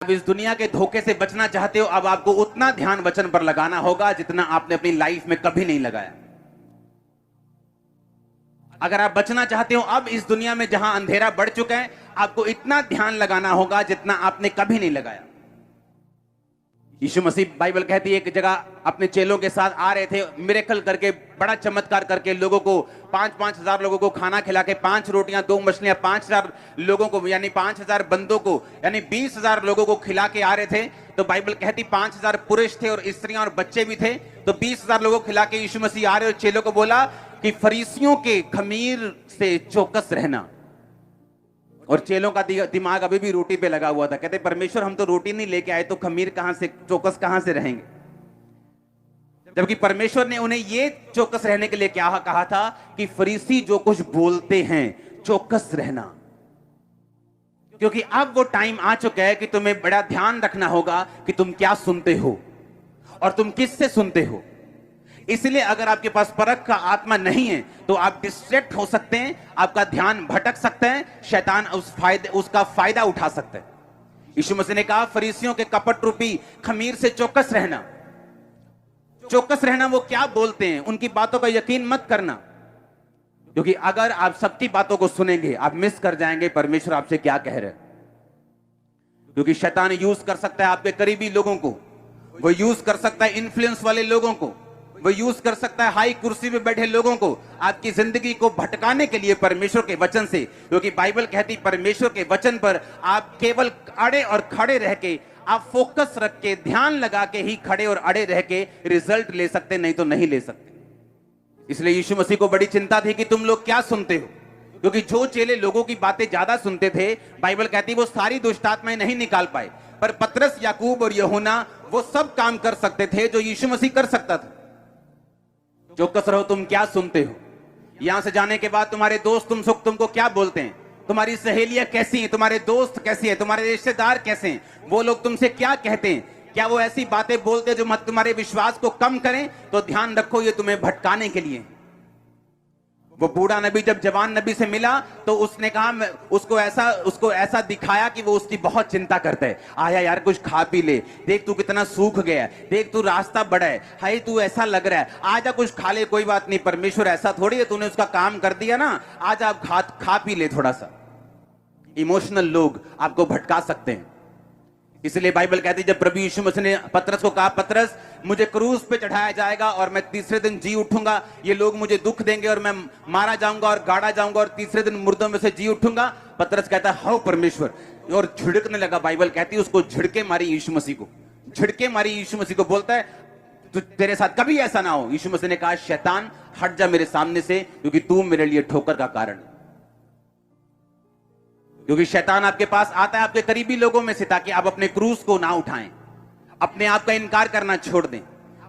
अब इस दुनिया के धोखे से बचना चाहते हो, अब आपको उतना ध्यान वचन पर लगाना होगा जितना आपने अपनी लाइफ में कभी नहीं लगाया। अगर आप बचना चाहते हो अब इस दुनिया में जहां अंधेरा बढ़ चुका है, आपको इतना ध्यान लगाना होगा जितना आपने कभी नहीं लगाया। यीशु मसीह, बाइबल कहती है, एक जगह अपने चेलों के साथ आ रहे थे, मिरेकल करके, बड़ा चमत्कार करके लोगों को 5-5 हजार लोगों को खाना खिला के, 5 रोटियां 2 मछलियां 5,000 लोगों को, यानी 5,000 बंदों को, यानी 20,000 लोगों को खिला के आ रहे थे। तो बाइबल कहती 5,000 पुरुष थे और स्त्रियां और बच्चे भी थे। तो 20,000 लोगों को खिला के यीशु मसीह आ रहे और चेलों को बोला कि फरीसियों के खमीर से चौकस रहना। और चेलों का दिमाग अभी भी रोटी पे लगा हुआ था। कहते परमेश्वर, हम तो रोटी नहीं लेके आए, तो खमीर कहां से, चौकस कहां से रहेंगे? जबकि परमेश्वर ने उन्हें ये चौकस रहने के लिए क्या कहा था कि फरीसी जो कुछ बोलते हैं चौकस रहना। क्योंकि अब वो टाइम आ चुका है कि तुम्हें बड़ा ध्यान रखना होगा कि तुम क्या सुनते हो और तुम किससे सुनते हो। इसलिए अगर आपके पास परख का आत्मा नहीं है तो आप डिस्ट्रैक्ट हो सकते हैं, आपका ध्यान भटक सकता है, शैतान उसका फायदा उठा सकता है। यीशु मसीह ने कहा फरीसियों के कपट रूपी खमीर से चौकस रहना। चौकस रहना, वो क्या बोलते हैं उनकी बातों का यकीन मत करना, क्योंकि अगर आप सबकी बातों को सुनेंगे आप मिस कर जाएंगे परमेश्वर आपसे क्या कह रहे हैं। क्योंकि शैतान यूज कर सकता है आपके करीबी लोगों को, वो यूज कर सकता है इन्फ्लुएंस वाले लोगों को, वो यूज कर सकता है हाई कुर्सी पे बैठे लोगों को आपकी जिंदगी को भटकाने के लिए परमेश्वर के वचन से। क्योंकि बाइबल कहती परमेश्वर के वचन पर आप केवल अड़े और खड़े रह के, आप फोकस रख के, ध्यान लगा के ही खड़े और अड़े रह के रिजल्ट ले सकते, नहीं तो नहीं ले सकते। इसलिए यीशु मसीह को बड़ी चिंता थी कि तुम लोग क्या सुनते हो। क्योंकि जो चेले लोगों की बातें ज्यादा सुनते थे, बाइबल कहती वो सारी दुष्ट आत्माएं नहीं निकाल पाए, पर पतरस, याकूब और यूहन्ना वो सब काम कर सकते थे जो यीशु मसीह कर सकता था। चौकस रहो, तुम क्या सुनते हो। यहां से जाने के बाद तुम्हारे दोस्त तुमको क्या बोलते हैं, तुम्हारी सहेलियां कैसी हैं, तुम्हारे दोस्त कैसे हैं, तुम्हारे रिश्तेदार कैसे हैं, वो लोग तुमसे क्या कहते हैं। क्या वो ऐसी बातें बोलते हैं जो मत तुम्हारे विश्वास को कम करें? तो ध्यान रखो, ये तुम्हें भटकाने के लिए। वो बूढ़ा नबी जब जवान नबी से मिला तो उसने कहा, उसको ऐसा दिखाया कि वो उसकी बहुत चिंता करता है। आया यार कुछ खा पी ले, देख तू कितना सूख गया, देख तू रास्ता बड़ा है, हाय तू ऐसा लग रहा है, आजा कुछ खा ले। कोई बात नहीं, परमेश्वर ऐसा थोड़ी है, तूने उसका काम कर दिया ना, आज आप खा पी ले थोड़ा सा। इमोशनल लोग आपको भटका सकते हैं। इसलिए बाइबल कहती है जब प्रभु यीशु मसीह ने पतरस को कहा, पतरस मुझे क्रूस पे चढ़ाया जाएगा और मैं तीसरे दिन जी उठूंगा, ये लोग मुझे दुख देंगे और मैं मारा जाऊंगा और गाड़ा जाऊंगा और तीसरे दिन मुर्दों में से जी उठूंगा। पतरस कहता है हाउ परमेश्वर, और झिड़कने लगा। बाइबल कहती है उसको झिड़के मारी यीशु मसीह को, झिड़के मारी यीशु मसीह को, बोलता है तो तेरे साथ कभी ऐसा ना हो। यीशु मसीह ने कहा शैतान हट जा मेरे सामने से, क्योंकि तू मेरे लिए ठोकर का कारण है। क्योंकि शैतान आपके पास आता है आपके करीबी लोगों में से, ताकि आप अपने क्रूस को ना उठाएं, अपने आप का इनकार करना छोड़ दें,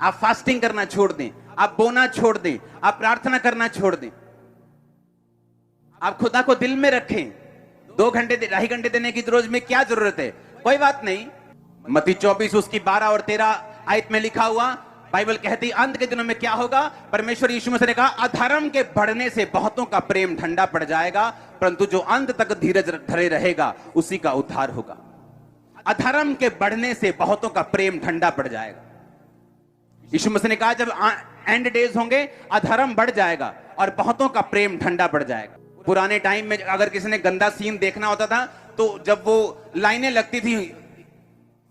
आप फास्टिंग करना छोड़ दें, आप बोना छोड़ दें, आप प्रार्थना करना छोड़ दें, आप खुदा को दिल में रखें। 2 घंटे 2.5 घंटे देने की रोज में क्या जरूरत है? कोई बात नहीं। मत्ती 24 उसकी 12 और 13 आयत में लिखा हुआ, बाइबल कहती अंत के दिनों में क्या होगा। परमेश्वर यीशु मसीह ने कहा अधर्म के बढ़ने से बहुतों का प्रेम ठंडा पड़ जाएगा, परंतु जो अंत तक धीरज धरे रहेगा उसी का उद्धार होगा। अधर्म के बढ़ने से बहुतों का प्रेम ठंडा पड़ जाएगा। यीशु मसीह ने कहा जब एंड डेज होंगे अधर्म बढ़ जाएगा और बहुतों का प्रेम ठंडा पड़ जाएगा। पुराने टाइम में अगर किसी ने गंदा सीन देखना होता था तो जब वो लाइनें लगती थी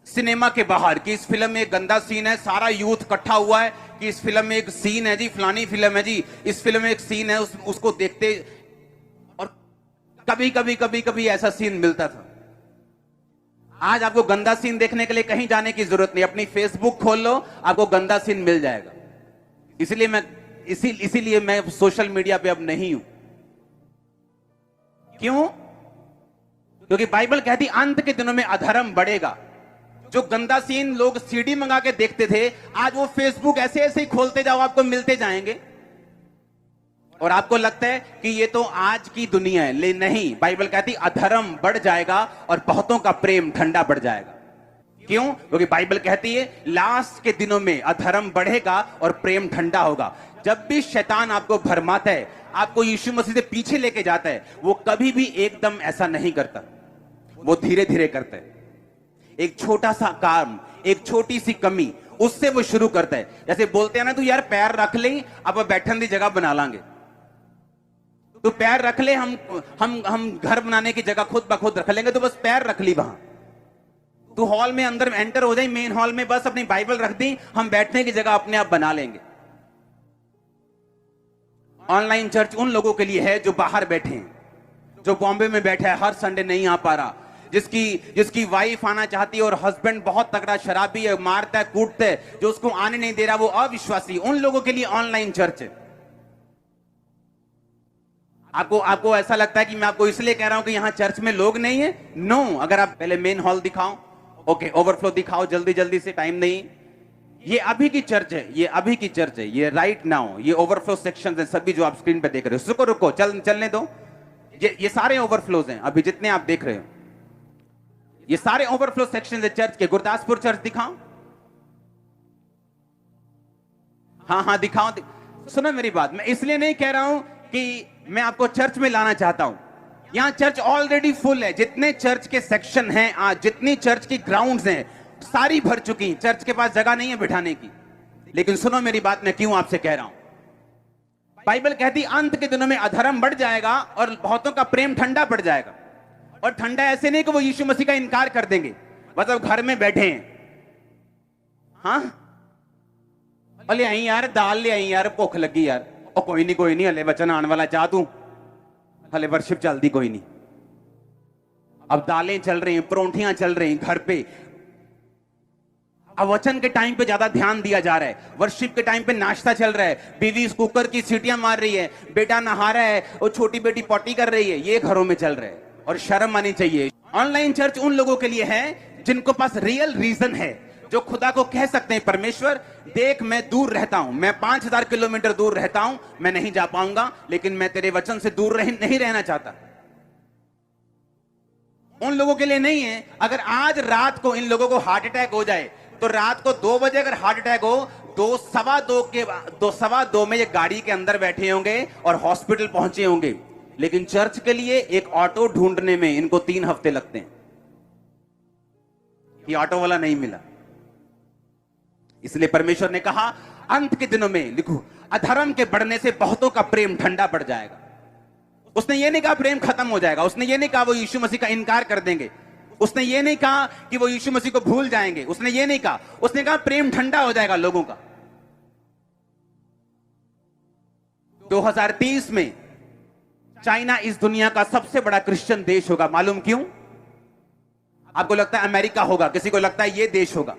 सिनेमा के बाहर कि इस फिल्म में एक गंदा सीन है, सारा यूथ इकट्ठा हुआ है कि इस फिल्म में एक सीन है जी, फलानी फिल्म है जी, इस फिल्म में एक सीन है, उसको देखते। और कभी ऐसा सीन मिलता था। आज आपको गंदा सीन देखने के लिए कहीं जाने की जरूरत नहीं, अपनी फेसबुक खोल लो, आपको गंदा सीन मिल जाएगा। इसीलिए मैं सोशल मीडिया पे अब नहीं हूं। क्यों? क्योंकि बाइबल कहती अंत के दिनों में अधर्म बढ़ेगा। जो गंदा सीन लोग सीडी मंगा के देखते थे, आज वो फेसबुक ऐसे ऐसे ही खोलते जाओ, आपको मिलते जाएंगे। और आपको लगता है कि ये तो आज की दुनिया है, ले नहीं, बाइबल कहती अधर्म बढ़ जाएगा और बहुतों का प्रेम ठंडा पड़ जाएगा। क्यों? क्योंकि बाइबल कहती है लास्ट के दिनों में अधर्म बढ़ेगा और प्रेम ठंडा होगा। जब भी शैतान आपको भरमाता है, आपको यीशु मसीह से पीछे लेके जाता है, वो कभी भी एकदम ऐसा नहीं करता, वो धीरे धीरे करता है। एक छोटा सा काम, एक छोटी सी कमी, उससे वो शुरू करता है। जैसे बोलते हैं ना, तू यार पैर रख ले, अब बैठन की जगह बना लांगे। तो पैर रख ले, हम घर बनाने की जगह खुद ब खुद रख लेंगे। तो बस पैर रख ली वहां, तू हॉल में अंदर एंटर हो जाए, मेन हॉल में बस अपनी बाइबल रख दी, हम बैठने की जगह अपने आप बना लेंगे। ऑनलाइन चर्च उन लोगों के लिए है जो बाहर बैठे हैं, जो बॉम्बे में बैठा है, हर संडे नहीं आ पा रहा, जिसकी वाइफ आना चाहती है और हस्बैंड बहुत तगड़ा शराबी है, मारता है, कूटता है, जो उसको आने नहीं दे रहा, वो अविश्वासी। उन लोगों के लिए ऑनलाइन चर्च है। आपको ऐसा लगता है कि मैं आपको इसलिए कह रहा हूं कि यहां चर्च में लोग नहीं है? नो। अगर आप पहले मेन हॉल दिखाओ, ओके, ओवरफ्लो दिखाओ जल्दी जल्दी से, टाइम नहीं। ये अभी की चर्च है, ये अभी की चर्च है, ये राइट नाउ, ये ओवरफ्लो सेक्शंस हैं सभी जो आप स्क्रीन पे देख रहे हो। रुको चलने दो। ये सारे ओवरफ्लोज हैं अभी जितने आप देख रहे हो, ये सारे ओवरफ्लो सेक्शंस है चर्च के। गुरदासपुर चर्च दिखाओ, हाँ दिखाओ। सुनो मेरी बात, मैं इसलिए नहीं कह रहा हूं कि मैं आपको चर्च में लाना चाहता हूं। यहां चर्च ऑलरेडी फुल है। जितने चर्च के सेक्शन हैं आज, जितनी चर्च की ग्राउंड्स हैं, सारी भर चुकी। चर्च के पास जगह नहीं है बिठाने की। लेकिन सुनो मेरी बात, मैं क्यों आपसे कह रहा हूं। बाइबल कहती अंत के दिनों में अधर्म बढ़ जाएगा और बहुतों का प्रेम ठंडा पड़ जाएगा। और ठंडा ऐसे नहीं कि वो यीशु मसीह का इनकार कर देंगे, मतलब घर में बैठे हैं, हाँ बोले आई यार दाल ले आई यार, भुख लगी यार, और कोई नहीं हले वचन आने वाला, चाह तू हले वर्शिप चलती कोई नहीं। अब दालें चल रही हैं, परोंठियां चल रही हैं घर पे। अब वचन के टाइम पे ज्यादा ध्यान दिया जा रहा है, वर्शिप के टाइम पे नाश्ता चल रहा है, बीवी कुकर की सीटियां मार रही है, बेटा नहा रहा है और छोटी बेटी पॉटी कर रही है, ये घरों में चल रहा है और शर्म आनी चाहिए। ऑनलाइन चर्च उन लोगों के लिए है जिनको पास रियल रीजन है, जो खुदा को कह सकते हैं परमेश्वर देख मैं दूर रहता हूं, मैं 5000 किलोमीटर दूर रहता हूं, मैं नहीं जा पाऊंगा, लेकिन मैं तेरे वचन से दूर नहीं रहना चाहता। उन लोगों के लिए नहीं है। अगर आज रात को इन लोगों को हार्ट अटैक हो जाए तो रात को 2 बजे अगर हार्ट अटैक हो, 2:15 में ये गाड़ी के अंदर बैठे होंगे और हॉस्पिटल पहुंचे होंगे। लेकिन चर्च के लिए एक ऑटो ढूंढने में इनको 3 हफ्ते लगते हैं कि ऑटो वाला नहीं मिला। इसलिए परमेश्वर ने कहा अंत के दिनों में, लिखो, अधर्म के बढ़ने से बहुतों का प्रेम ठंडा पड़ जाएगा। उसने ये नहीं कहा प्रेम खत्म हो जाएगा, उसने ये नहीं कहा वो यीशु मसीह का इनकार कर देंगे, उसने ये नहीं कहा कि वो यीशु मसीह को भूल जाएंगे, उसने ये नहीं कहा, उसने कहा प्रेम ठंडा हो जाएगा लोगों का। 2030 में चाइना इस दुनिया का सबसे बड़ा क्रिश्चियन देश होगा। मालूम क्यों? आपको लगता है अमेरिका होगा, किसी को लगता है ये देश होगा।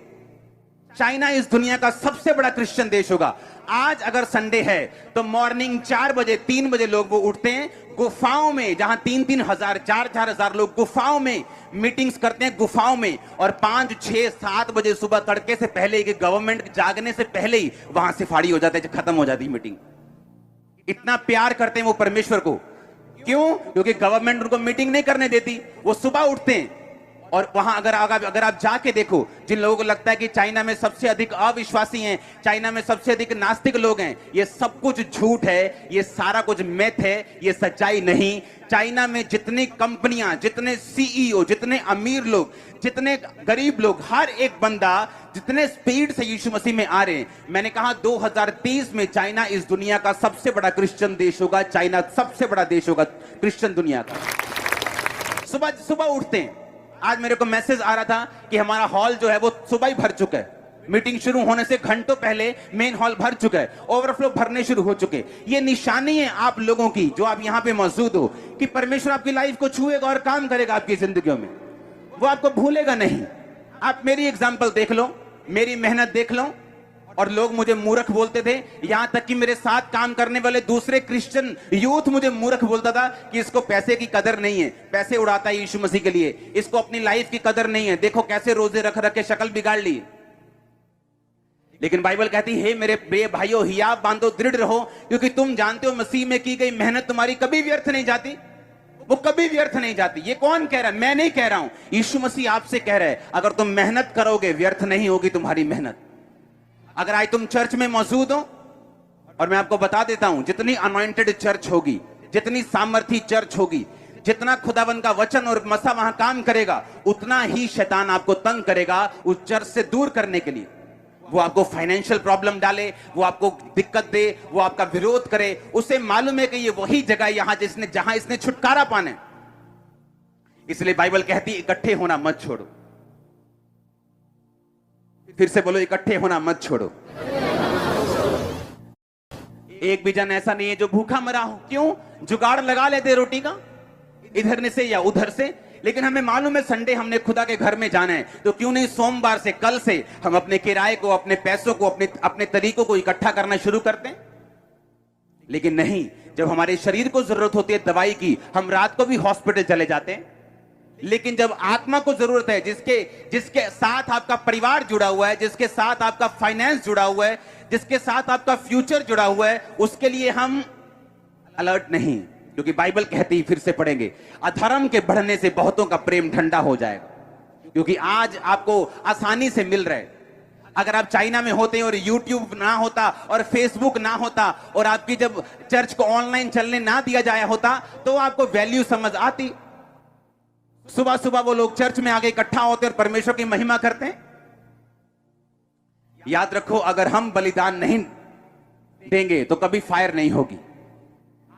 चाइना इस दुनिया का सबसे बड़ा क्रिश्चियन देश होगा। आज अगर संडे है तो मॉर्निंग 4 बजे 3 बजे लोग वो उठते हैं गुफाओं में, जहां 3-3 हजार 4-4 हजार लोग गुफाओं में मीटिंग्स करते हैं, गुफाओं में। और 5, 6, 7 बजे सुबह तड़के से पहले कि गवर्नमेंट जागने से पहले ही वहां से फाड़ी हो जाता है, खत्म हो जाती है मीटिंग। इतना प्यार करते हैं वो परमेश्वर को। क्यों? क्योंकि गवर्नमेंट उनको मीटिंग नहीं करने देती। वो सुबह उठते हैं और वहां अगर आप जाके देखो, जिन लोगों को लगता है कि चाइना में सबसे अधिक अविश्वासी हैं, चाइना में सबसे अधिक नास्तिक लोग हैं, ये सब कुछ झूठ है, ये सारा कुछ मिथ है, ये सच्चाई नहीं। चाइना में जितनी कंपनियां, जितने सीईओ, जितने अमीर लोग, जितने गरीब लोग, हर एक बंदा जितने स्पीड से यीशु मसीह में आ रहे हैं, मैंने कहा 2030 में चाइना इस दुनिया का सबसे बड़ा क्रिश्चियन देश होगा। चाइना सबसे बड़ा देश होगा क्रिश्चियन दुनिया का। सुबह उठते हैं। आज मेरे को मैसेज आ रहा था कि हमारा हॉल जो है वो सुबह ही भर चुका है, मीटिंग शुरू होने से घंटों पहले मेन हॉल भर चुका है, ओवरफ्लो भरने शुरू हो चुके। ये निशानी है आप लोगों की जो आप यहां पे मौजूद हो कि परमेश्वर आपकी लाइफ को छुएगा और काम करेगा आपकी जिंदगियों में। वो आपको भूलेगा नहीं। आप मेरी एग्जाम्पल देख लो, मेरी मेहनत देख लो। और लोग मुझे मूर्ख बोलते थे, यहां तक कि मेरे साथ काम करने वाले दूसरे क्रिश्चियन यूथ मुझे मूर्ख बोलता था कि इसको पैसे की कदर नहीं है, पैसे उड़ाता है यीशु मसीह के लिए, इसको अपनी लाइफ की कदर नहीं है, देखो कैसे रोजे रख रख के शक्ल बिगाड़ ली। लेकिन बाइबल कहती है मेरे प्रिय भाइयों, हियाब बांधो, दृढ़ रहो, क्योंकि तुम जानते हो मसीह में की गई मेहनत तुम्हारी कभी व्यर्थ नहीं जाती। वो कभी व्यर्थ नहीं जाती। ये कौन कह रहा है? मैं नहीं कह रहा हूं, यीशु मसीह आपसे कह रहा है। अगर तुम मेहनत करोगे व्यर्थ नहीं होगी तुम्हारी मेहनत। अगर आज तुम चर्च में मौजूद हो, और मैं आपको बता देता हूं, जितनी अनॉइंटेड चर्च होगी, जितनी सामर्थी चर्च होगी, जितना खुदावंद का वचन और मसा वहां काम करेगा, उतना ही शैतान आपको तंग करेगा उस चर्च से दूर करने के लिए। वो आपको फाइनेंशियल प्रॉब्लम डाले, वो आपको दिक्कत दे, वो आपका विरोध करे। उसे मालूम है कि ये वही जगह है जहां इसने छुटकारा पाना है। इसलिए बाइबल कहती है इकट्ठे होना मत छोड़ो। फिर से बोलो, इकट्ठे होना मत छोड़ो। एक भी जन ऐसा नहीं है जो भूखा मरा हो। क्यों? जुगाड़ लगा लेते रोटी का, इधर से या उधर से। लेकिन हमें मालूम है संडे हमने खुदा के घर में जाना है, तो क्यों नहीं सोमवार से, कल से हम अपने किराए को, अपने पैसों को, अपने तरीकों को इकट्ठा करना शुरू करते हैं। लेकिन नहीं, जब हमारे शरीर को जरूरत होती है दवाई की, हम रात को भी हॉस्पिटल चले जाते हैं। लेकिन जब आत्मा को जरूरत है, जिसके साथ आपका परिवार जुड़ा हुआ है, जिसके साथ आपका फाइनेंस जुड़ा हुआ है, जिसके साथ आपका फ्यूचर जुड़ा हुआ है, उसके लिए हम अलर्ट नहीं। क्योंकि बाइबल कहती है, फिर से पढ़ेंगे, अधर्म के बढ़ने से बहुतों का प्रेम ठंडा हो जाएगा। क्योंकि आज आपको आसानी से मिल रहा है। अगर आप चाइना में होते और यूट्यूब ना होता और फेसबुक ना होता और आपकी जब चर्च को ऑनलाइन चलने ना दिया जाया होता, तो आपको वैल्यू समझ आती। सुबह सुबह वो लोग चर्च में आगे इकट्ठा होते और परमेश्वर की महिमा करते हैं। याद रखो, अगर हम बलिदान नहीं देंगे तो कभी फायर नहीं होगी।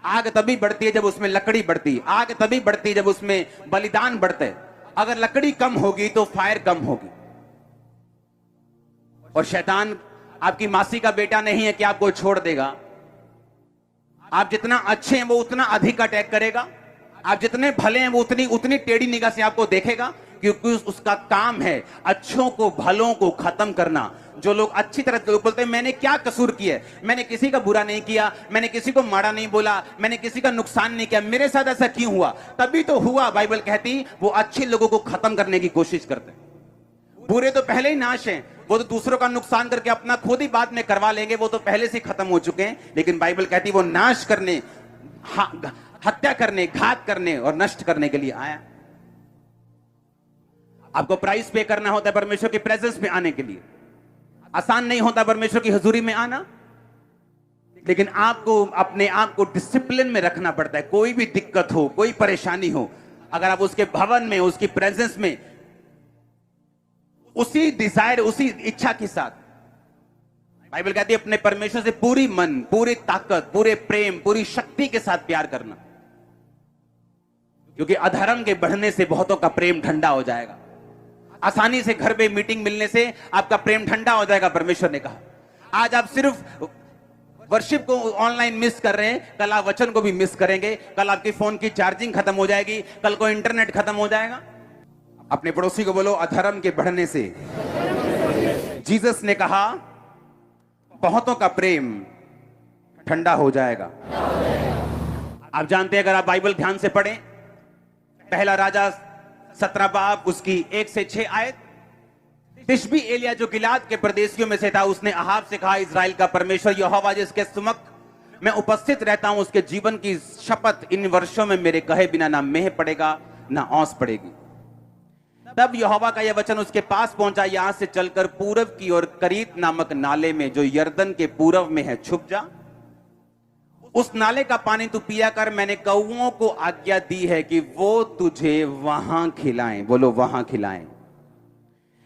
आग तभी बढ़ती है जब उसमें लकड़ी बढ़ती, आग तभी बढ़ती है जब उसमें बलिदान बढ़ते। अगर लकड़ी कम होगी तो फायर कम होगी। और शैतान आपकी मासी का बेटा नहीं है कि आपको छोड़ देगा। आप जितना अच्छे हैं वो उतना अधिक अटैक करेगा, आप जितने भले हैं वो उतनी टेढ़ी निगाह से आपको देखेगा। क्योंकि उसका काम है अच्छों को, भलों को खत्म करना। जो लोग अच्छी तरह लोग बोलते हैं मैंने क्या कसूर किया, मैंने किसी का बुरा नहीं किया, मैंने किसी को माड़ा नहीं बोला, मैंने किसी का नुकसान नहीं किया, मेरे साथ ऐसा क्यों हुआ? तभी तो हुआ। बाइबल कहती वो अच्छे लोगों को खत्म करने की कोशिश करते हैं। बुरे तो पहले ही नाश हैं, वो तो दूसरों का नुकसान करके अपना खुद ही बाद में करवा लेंगे, वो तो पहले से खत्म हो चुके हैं। लेकिन बाइबल कहती वो नाश करने, हत्या करने, घात करने और नष्ट करने के लिए आया। आपको प्राइस पे करना होता है परमेश्वर की प्रेजेंस में आने के लिए। आसान नहीं होता परमेश्वर की हुजूरी में आना, लेकिन आपको अपने आप को डिसिप्लिन में रखना पड़ता है। कोई भी दिक्कत हो, कोई परेशानी हो, अगर आप उसके भवन में, उसकी प्रेजेंस में उसी डिजायर, उसी इच्छा के साथ, बाइबल कहती है अपने परमेश्वर से पूरी मन, पूरी ताकत, पूरे प्रेम, पूरी शक्ति के साथ प्यार करना। क्योंकि अधर्म के बढ़ने से बहुतों का प्रेम ठंडा हो जाएगा। आसानी से घर पे मीटिंग मिलने से आपका प्रेम ठंडा हो जाएगा, परमेश्वर ने कहा। आज आप सिर्फ वर्शिप को ऑनलाइन मिस कर रहे हैं, कल आप वचन को भी मिस करेंगे। कल आपकी फोन की चार्जिंग खत्म हो जाएगी, कल को इंटरनेट खत्म हो जाएगा। अपने पड़ोसी को बोलो, अधर्म के बढ़ने से जीसस ने कहा बहुतों का प्रेम ठंडा हो जाएगा। आप जानते हैं, अगर आप बाइबल ध्यान से पढ़ें, पहला राजा 17 बाब उसकी 1 से 6 आयत, तिशबी एलिया जो गिलाद के प्रदेशियों में से था, उसने अहाब से कहा, इजराइल का परमेश्वर यहोवा जिसके सम्मुख मैं उपस्थित रहता हूं, उसके जीवन की शपथ, इन वर्षों में मेरे कहे बिना ना मेह पड़ेगा ना औंस पड़ेगी। तब यहोवा का यह वचन उसके पास पहुंचा, यहां से चलकर पूरब की ओर करीत नामक नाले में जो यर्दन के पूरब में है छुप जा। उस नाले का पानी तू पिया कर। मैंने कौओं को आज्ञा दी है कि वो तुझे वहां खिलाएं। बोलो, वहां खिलाएं।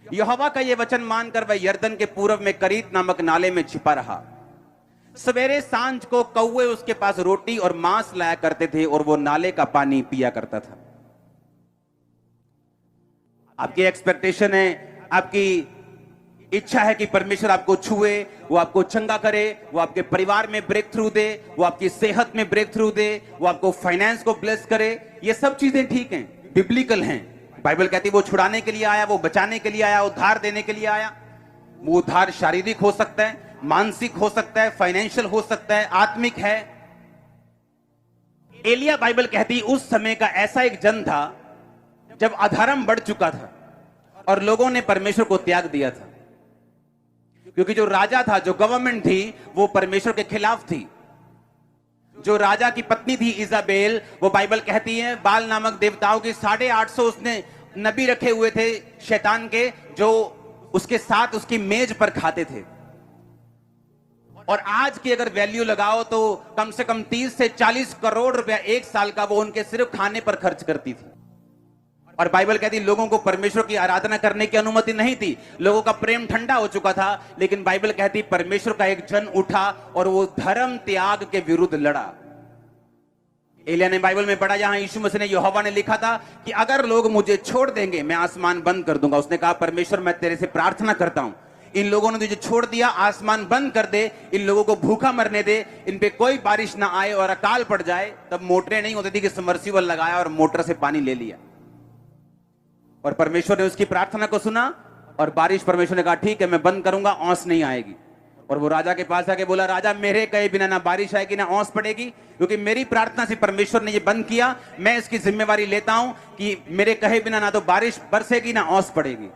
यहोवा का यह वचन मानकर वह यर्दन के पूरब में करीत नामक नाले में छिपा रहा। सवेरे सांझ को कौवे उसके पास रोटी और मांस लाया करते थे और वो नाले का पानी पिया करता था। आपकी एक्सपेक्टेशन है, आपकी इच्छा है कि परमेश्वर आपको छुए, वो आपको चंगा करे, वो आपके परिवार में ब्रेक थ्रू दे, वो आपकी सेहत में ब्रेक थ्रू दे, वो आपको फाइनेंस को ब्लेस करे। ये सब चीजें ठीक हैं, बिब्लिकल हैं। बाइबल कहती है वो छुड़ाने के लिए आया, वो बचाने के लिए आया, उद्धार देने के लिए आया। वो उद्धार शारीरिक हो सकता है, मानसिक हो सकता है, फाइनेंशियल हो सकता है, आत्मिक है। एलिया, बाइबल कहती उस समय का ऐसा एक जन था जब अधर्म बढ़ चुका था और लोगों ने परमेश्वर को त्याग दिया था। क्योंकि जो राजा था, जो गवर्नमेंट थी, वो परमेश्वर के खिलाफ थी। जो राजा की पत्नी थी इजाबेल, वो बाइबल कहती है बाल नामक देवताओं की 850 उसने नबी रखे हुए थे शैतान के, जो उसके साथ उसकी मेज पर खाते थे। और आज की अगर वैल्यू लगाओ तो कम से कम 30 से 40 करोड़ रुपया एक साल का वो उनके सिर्फ खाने पर खर्च करती थी। और बाइबल कहती लोगों को परमेश्वर की आराधना करने की अनुमति नहीं थी, लोगों का प्रेम ठंडा हो चुका था। लेकिन बाइबल कहती परमेश्वर का एक जन उठा और वो धर्म त्याग के विरुद्ध लड़ा। एलिया ने बाइबल में पढ़ा, जहां यीशु मसीह ने, यहोवा ने लिखा था कि अगर लोग मुझे छोड़ देंगे मैं आसमान बंद कर दूंगा। उसने कहा परमेश्वर मैं तेरे से प्रार्थना करता हूं, इन लोगों ने तुझे छोड़ दिया, आसमान बंद कर दे, इन लोगों को भूखा मरने दे, इन पे कोई बारिश ना आए और अकाल पड़ जाए। तब मोटरें नहीं होती थी कि सबमर्सिबल लगाया और मोटर से पानी ले लिया। और परमेश्वर ने उसकी प्रार्थना को सुना और बारिश, परमेश्वर ने कहा ठीक है मैं बंद करूंगा, औंस नहीं आएगी। और वो राजा के पास आके बोला, राजा मेरे कहे बिना ना बारिश आएगी ना औंस पड़ेगी, क्योंकि मेरी प्रार्थना से परमेश्वर ने ये बंद किया। मैं इसकी जिम्मेवारी लेता हूं कि मेरे कहे बिना ना तो बारिश बरसेगी ना औंस पड़ेगी।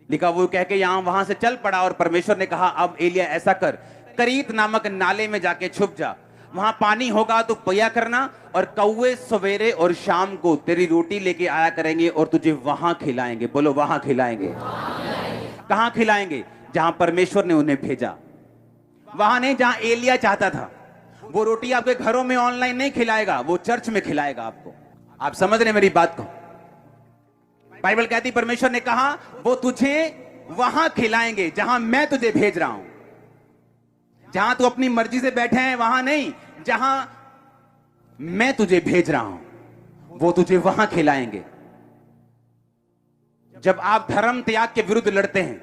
लिखा, वो कह के यहां वहां से चल पड़ा। और परमेश्वर ने कहा अब एलिया ऐसा कर, करीत नामक नाले में जाके छुप जा, वहां पानी होगा तो पिया करना, और कौवे सवेरे और शाम को तेरी रोटी लेके आया करेंगे और तुझे वहां खिलाएंगे। बोलो वहां खिलाएंगे। कहां खिलाएंगे? जहां परमेश्वर ने उन्हें भेजा, वहां नहीं जहां एलिया चाहता था। वो रोटी आपके घरों में ऑनलाइन नहीं खिलाएगा, वो चर्च में खिलाएगा आपको। आप समझ रहे मेरी बात को? बाइबल कहती परमेश्वर ने कहा वो तुझे वहां खिलाएंगे जहां मैं तुझे भेज रहा हूं। जहां तू अपनी मर्जी से बैठे हैं वहां नहीं, जहां मैं तुझे भेज रहा हूं वो तुझे वहां खिलाएंगे। जब आप धर्म त्याग के विरुद्ध लड़ते हैं,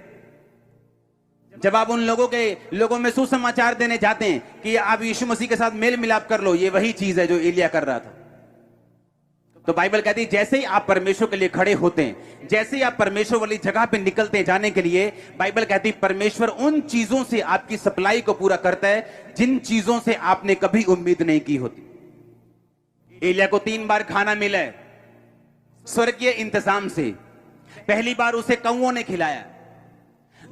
जब आप उन लोगों में सुसमाचार देने जाते हैं कि आप यीशु मसीह के साथ मेल मिलाप कर लो, ये वही चीज है जो एलिया कर रहा था। तो बाइबल कहती है जैसे ही आप परमेश्वर के लिए खड़े होते हैं, जैसे ही आप परमेश्वर वाली जगह पे निकलते हैं जाने के लिए, बाइबल कहती है परमेश्वर उन चीजों से आपकी सप्लाई को पूरा करता है जिन चीजों से आपने कभी उम्मीद नहीं की होती। एलिया को 3 बार खाना मिला है स्वर्गीय इंतजाम से। पहली बार उसे कौओं ने खिलाया,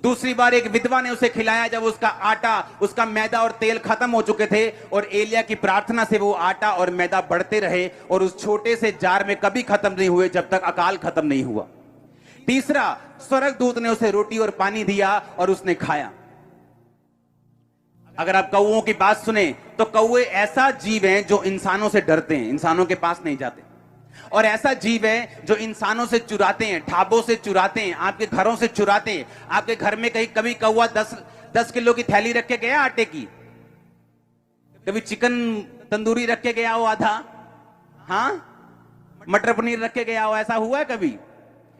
दूसरी बार एक विधवा ने उसे खिलाया जब उसका आटा, उसका मैदा और तेल खत्म हो चुके थे, और एलिया की प्रार्थना से वो आटा और मैदा बढ़ते रहे और उस छोटे से जार में कभी खत्म नहीं हुए जब तक अकाल खत्म नहीं हुआ। तीसरा, स्वर्गदूत ने उसे रोटी और पानी दिया और उसने खाया। अगर आप कौओं की बात सुने तो कौए ऐसा जीव हैं जो इंसानों से डरते हैं, इंसानों के पास नहीं जाते, और ऐसा जीव है जो इंसानों से चुराते हैं, ढाबों से चुराते हैं, आपके घरों से चुराते हैं। आपके घर में कभी कौवा 10 किलो की थैली रख के गया आटे की? कभी चिकन तंदूरी रख के गया हो आधा? हाँ, मटर पनीर रख के गया हो? ऐसा हुआ है कभी?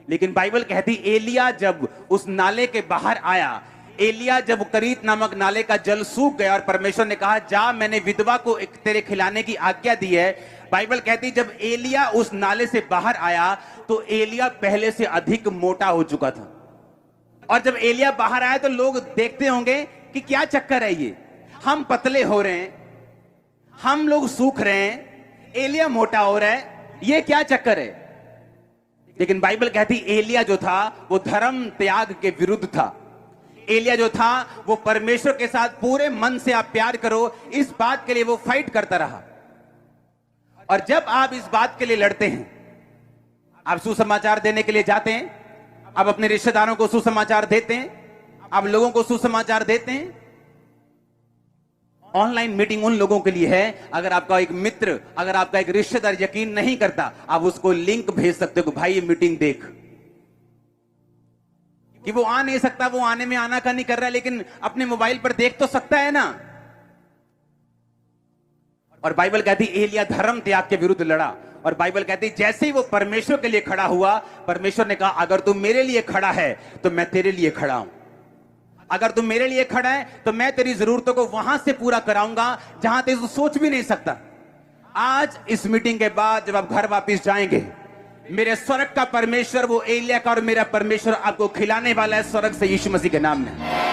लेकिन बाइबल कहती एलिया जब उस नाले के बाहर आया, एलिया जब करीत नामक नाले का जल सूख गया और परमेश्वर ने कहा जा मैंने विधवा को तेरे खिलाने की आज्ञा दी है। बाइबल कहती जब एलिया उस नाले से बाहर आया तो एलिया पहले से अधिक मोटा हो चुका था। और जब एलिया बाहर आया तो लोग देखते होंगे कि क्या चक्कर है ये, हम पतले हो रहे हैं, हम लोग सूख रहे हैं, एलिया मोटा हो रहा है, ये क्या चक्कर है? लेकिन बाइबल कहती एलिया जो था वो धर्म त्याग के विरुद्ध था। एलिया जो था वो परमेश्वर के साथ पूरे मन से आप प्यार करो, इस बात के लिए वो फाइट करता रहा। और जब आप इस बात के लिए लड़ते हैं, आप सुसमाचार देने के लिए जाते हैं, आप अपने रिश्तेदारों को सुसमाचार देते हैं, आप लोगों को सुसमाचार देते हैं। ऑनलाइन मीटिंग उन लोगों के लिए है, अगर आपका एक मित्र, अगर आपका एक रिश्तेदार यकीन नहीं करता, आप उसको लिंक भेज सकते हो, भाई ये मीटिंग देख। कि वो आ नहीं सकता, वो आने में आना का नहीं कर रहा है, लेकिन अपने मोबाइल पर देख तो सकता है ना। और बाइबल कहती एलिया धर्म त्याग के विरुद्ध लड़ा, और बाइबल कहती जैसे ही वो परमेश्वर के लिए खड़ा हुआ, परमेश्वर ने कहा अगर तू मेरे लिए खड़ा है तो मैं तेरे लिए खड़ा हूं। अगर तू मेरे लिए खड़ा है तो मैं तेरी जरूरतों को वहां से पूरा कराऊंगा जहां तू सोच भी नहीं सकता। आज इस मीटिंग के बाद जब आप घर वापस जाएंगे, मेरे स्वर्ग का परमेश्वर, वो एलिया का और मेरा परमेश्वर आपको खिलाने वाला है स्वर्ग से, यीशु मसीह के नाम में।